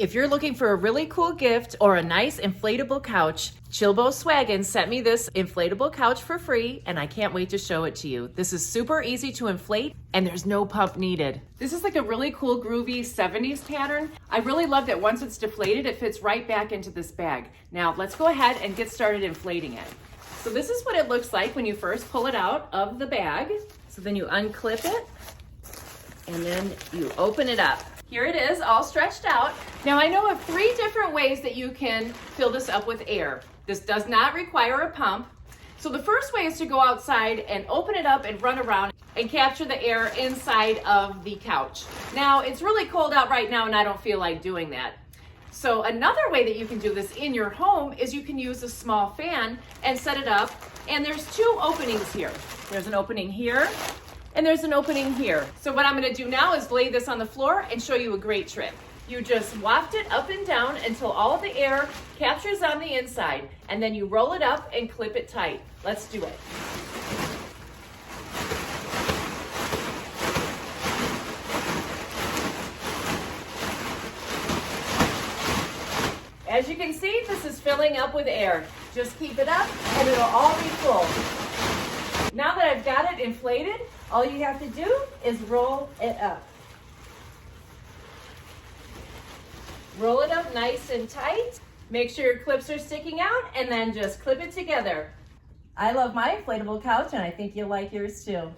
If you're looking for a really cool gift or a nice inflatable couch, Chillbo Swaggin sent me this inflatable couch for free, and I can't wait to show it to you. This is super easy to inflate, and there's no pump needed. This is like a really cool, groovy 70s pattern. I really love that once it's deflated, it fits right back into this bag. Now, let's go ahead and get started inflating it. So this is what it looks like when you first pull it out of the bag. So then you unclip it, and then you open it up. Here it is, all stretched out. Now I know of 3 different ways that you can fill this up with air. This does not require a pump. So the first way is to go outside and open it up and run around and capture the air inside of the couch. Now it's really cold out right now and I don't feel like doing that. So another way that you can do this in your home is you can use a small fan and set it up. And there's 2 openings here. There's an opening here, and there's an opening here. So what I'm gonna do now is lay this on the floor and show you a great trick. You just waft it up and down until all of the air captures on the inside, and then you roll it up and clip it tight. Let's do it. As you can see, this is filling up with air. Just keep it up and it'll all be full. Now that I've got it inflated, all you have to do is roll it up. Roll it up nice and tight. Make sure your clips are sticking out and then just clip it together. I love my inflatable couch and I think you'll like yours too.